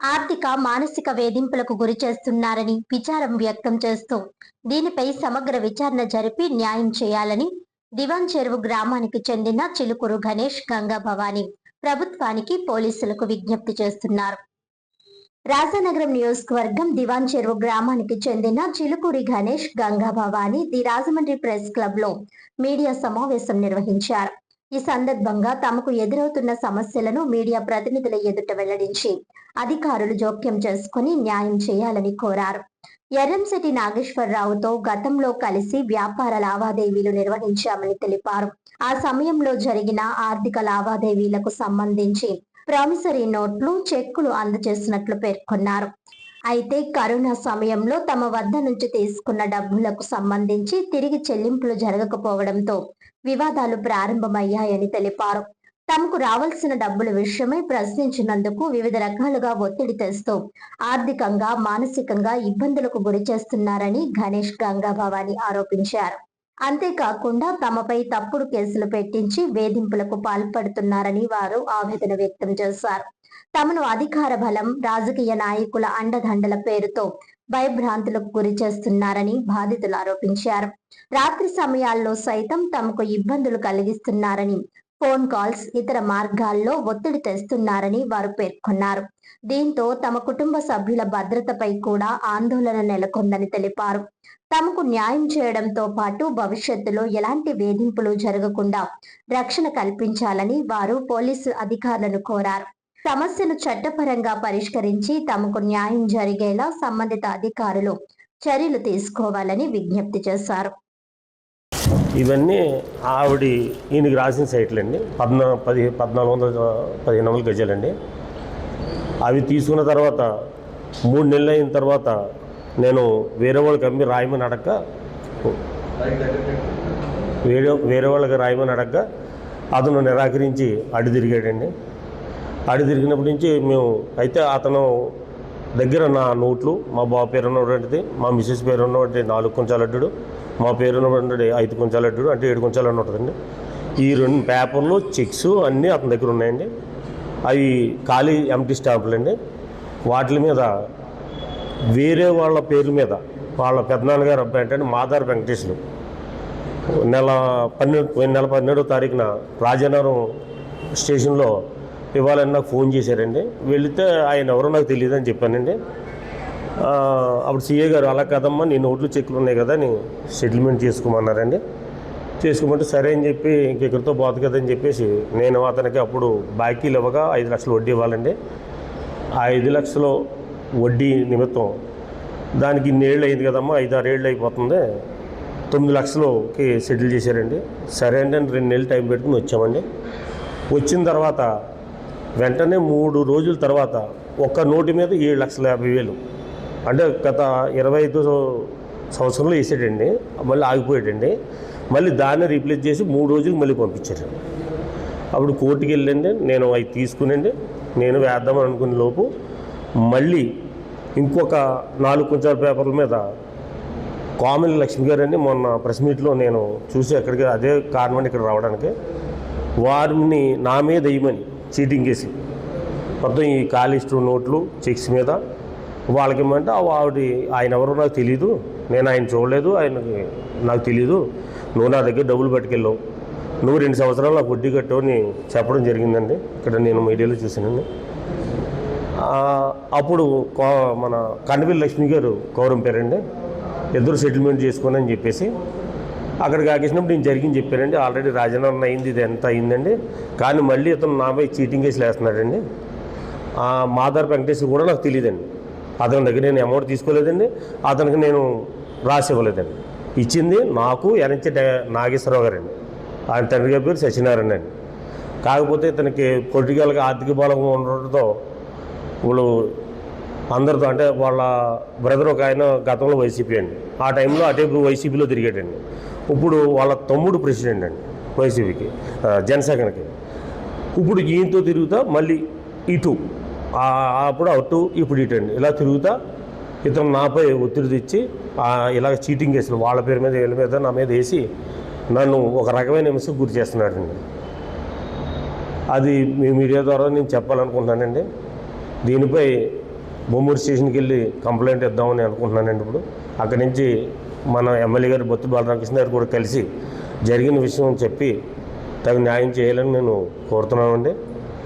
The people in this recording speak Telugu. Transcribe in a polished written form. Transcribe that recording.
ఆర్థిక, మానసిక వేధింపులకు గురి చేస్తున్నారని విచారం వ్యక్తం చేస్తూ దీనిపై సమగ్ర విచారణ జరిపి న్యాయం చేయాలని దివాన్ చెరువు గ్రామానికి చెందిన చిలుకూరు గణేష్, గంగా భవాని ప్రభుత్వానికి, పోలీసులకు విజ్ఞప్తి చేస్తున్నారు. రాజానగరం నియోజకవర్గం దివాన్ చెరువు గ్రామానికి చెందిన Chilukuri Ganesh, Ganga Bhavani the Rajahmundry press club లో మీడియా సమావేశం నిర్వహించారు. ఈ సందర్భంగా తమకు ఎదురవుతున్న సమస్యలను మీడియా ప్రతినిధుల ఎదుట వెల్లడించి అధికారులు జోక్యం చేసుకుని న్యాయం చేయాలని కోరారు. ఎర్రంశెట్టి నాగేశ్వరరావుతో గతంలో కలిసి వ్యాపార లావాదేవీలు నిర్వహించామని తెలిపారు. ఆ సమయంలో జరిగిన ఆర్థిక లావాదేవీలకు సంబంధించి ప్రామిసరీ నోట్లు, చెక్కులు అందజేసినట్లు పేర్కొన్నారు. అయితే కరోనా సమయంలో తమ వద్ద నుంచి తీసుకున్న డబ్బులకు సంబంధించి తిరిగి చెల్లింపులు జరగకపోవడంతో వివాదాలు ప్రారంభమయ్యాయని తెలిపారు. తమకు రావాల్సిన డబ్బుల విషయమై ప్రశ్నించినందుకు వివిధ రకాలుగా ఒత్తిడి తెస్తూ ఆర్థికంగా, మానసికంగా ఇబ్బందులకు గురి చేస్తున్నారని గణేష్, గంగా భవాని ఆరోపించారు. అంతేకాకుండా తమపై తప్పుడు కేసులు పెట్టించి వేధింపులకు పాల్పడుతున్నారని వారు ఆవేదన వ్యక్తం చేశారు. తమను అధికార బలం, రాజకీయ నాయకుల అండదండల పేరుతో భయభ్రాంతులకు గురి చేస్తున్నారని బాధితులు ఆరోపించారు. రాత్రి సమయాల్లో సైతం తమకు ఇబ్బందులు కలిగిస్తున్నారని, ఫోన్ కాల్స్, ఇతర మార్గాల్లో ఒత్తిడి తెస్తున్నారని వారు పేర్కొన్నారు. దీంతో తమ కుటుంబ సభ్యుల భద్రతపై కూడా ఆందోళన నెలకొందని తెలిపారు. తమకు న్యాయం చేయడంతో పాటు భవిష్యత్తులో ఎలాంటి వేధింపులు జరగకుండా రక్షణ కల్పించాలని వారు పోలీసు అధికారులను కోరారు. సమస్యను చట్టపరంగా పరిష్కరించి తమకు న్యాయం జరిగేలా సంబంధిత అధికారులు చర్యలు తీసుకోవాలని విజ్ఞప్తి చేశారు. ఇవన్నీ ఈయనకి రాసిన సైట్లండి. 1415 గజాలండి. అవి తీసుకున్న తర్వాత 3 నెలలు అయిన తర్వాత నేను వేరే వాళ్ళకి అమ్మి రాయమని అడగ వేరే వాళ్ళకి రాయమని అడగ అతను నిరాకరించి అడి తిరిగాడండి. అడి తిరిగినప్పటి నుంచి మేము అయితే అతను దగ్గర నా నోట్లు, మా బాబు పేరు ఉన్నటువంటిది, మా మిస్సెస్ పేరు ఉన్నటువంటి 4 కుంచాల అడ్డు, మా పేరు ఉన్నటువంటి 5 కుంచాల అడ్డు, అంటే 7 కుంచాలు అని ఉంటుందండి. ఈ 2 పేపర్లు, చెక్స్ అన్నీ అతని దగ్గర ఉన్నాయండి. అవి ఖాళీ ఎంటీ స్టాంపులు అండి. వాటి మీద వేరే వాళ్ళ పేరు మీద వాళ్ళ పెద్దనాన్నగారు అబ్బాయి అంటే మాదార్ వెంకటేశ్వరు నెల 12వ తారీఖున రాజానగరం స్టేషన్లో ఇవ్వాలని నాకు ఫోన్ చేశారండి. వెళితే ఆయన ఎవరో నాకు తెలియదు అని చెప్పానండి. అప్పుడు సీఏ గారు అలా కదమ్మా, నీ నోట్లు చెక్కులు ఉన్నాయి కదా, నీ సెటిల్మెంట్ చేసుకోమన్నారండి. చేసుకోమంటే సరే అని చెప్పి ఇంకెక్కడితో పోదు కదని చెప్పేసి నేను అతనికి అప్పుడు బాకీలు ఇవ్వగా 5 లక్షలు వడ్డీ ఇవ్వాలండి. ఆ 5 లక్షలు వడ్డీ నిమిత్తం దానికి ఇన్నేళ్ళు అయింది కదమ్మా, 5-6 ఏళ్ళు అయిపోతుంది, 9 లక్షలకి సెటిల్ చేశారండి. సరే అండి అని 2 నెలలు టైం పెట్టుకుని వచ్చామండి. వచ్చిన తర్వాత వెంటనే 3 రోజుల తర్వాత ఒక్క నోటి మీద 7,50,000 అంటే గత 25 సంవత్సరంలో వేసాడండి. మళ్ళీ ఆగిపోయాడండి. మళ్ళీ దాన్ని రీప్లేస్ చేసి 3 రోజులకు మళ్ళీ పంపించారు. అప్పుడు కోర్టుకి వెళ్ళండి. నేను అవి తీసుకునండి నేను వేద్దామని అనుకునే లోపు మళ్ళీ ఇంకొక 4 కుంచాల పేపర్ల మీద కామిల్ లక్ష్మి గారు అండి మొన్న ప్రెస్ మీట్లో నేను చూసి అక్కడికి అదే కారణం ఇక్కడ రావడానికి వారిని నా మీద వేయమని చీటింగ్ చేసి మొత్తం ఈ ఖాళీ నోట్లు, చెక్స్ మీద వాళ్ళకి ఇమ్మంటే ఆయన ఎవరో నాకు తెలీదు, నేను ఆయన చూడలేదు, ఆయనకి నాకు తెలీదు, నువ్వు నా దగ్గర డబ్బులు పట్టుకెళ్ళావు, నువ్వు 2 సంవత్సరాలు నాకు వడ్డీ కట్టావు అని చెప్పడం జరిగిందండి. ఇక్కడ నేను మీడియాలో చూశానండి. అప్పుడు మన కండవిల్ లక్ష్మి గారు కౌరం పేరండి, ఇద్దరు సెటిల్మెంట్ చేసుకుని అని చెప్పేసి అక్కడికి ఆగేసినప్పుడు నేను జరిగింది చెప్పానండి. ఆల్రెడీ రాజీనామా అయింది, ఇది ఎంత అయిందండి, కానీ మళ్ళీ ఇతను నాపై చీటింగ్ కేసులు వేస్తున్నాడండి. మాదార్ వెంకటేశ్వర కూడా నాకు తెలియదండి. అతని దగ్గర నేను అమౌంట్ తీసుకోలేదండి, అతనికి నేను రాసి ఇవ్వలేదండి. ఇచ్చింది నాకు ఎన్హెచ్ నాగేశ్వరరావు గారండి, ఆయన తండ్రి గారి పేరు సత్యనారాయణ అండి. కాకపోతే ఇతనికి పొలిటికల్గా ఆర్థిక బలం ఉండడంతో వాళ్ళు అందరితో, అంటే వాళ్ళ బ్రదర్ ఒక ఆయన గతంలో వైసీపీ అండి, ఆ టైంలో అటే వైసీపీలో తిరిగాడండి. ఇప్పుడు వాళ్ళ తమ్ముడు ప్రెసిడెంట్ అండి వైసీపీకి, జనసేనకి. ఇప్పుడు ఈయనతో తిరుగుతా మళ్ళీ ఇటు, అప్పుడు అటు, ఇప్పుడు ఇటు అండి, ఇలా తిరుగుతా ఇతను నాపై ఒత్తిడి తెచ్చి ఇలాగ చీటింగ్ కేసులు వాళ్ళ పేరు మీద వీళ్ళ మీద నా మీద వేసి నన్ను ఒక రకమైన హింసకు గురి చేస్తున్నాడండి. అది మీ మీడియా ద్వారా నేను చెప్పాలనుకుంటున్నానండి. దీనిపై బొమ్మూరు స్టేషన్కి వెళ్ళి కంప్లైంట్ ఇద్దామని అనుకుంటున్నానండి. ఇప్పుడు అక్కడి నుంచి మన ఎమ్మెల్యే గారు బొత్తి బాలరామకృష్ణ గారు కూడా కలిసి జరిగిన విషయం చెప్పి తగు న్యాయం చేయాలని నేను కోరుతున్నానండి.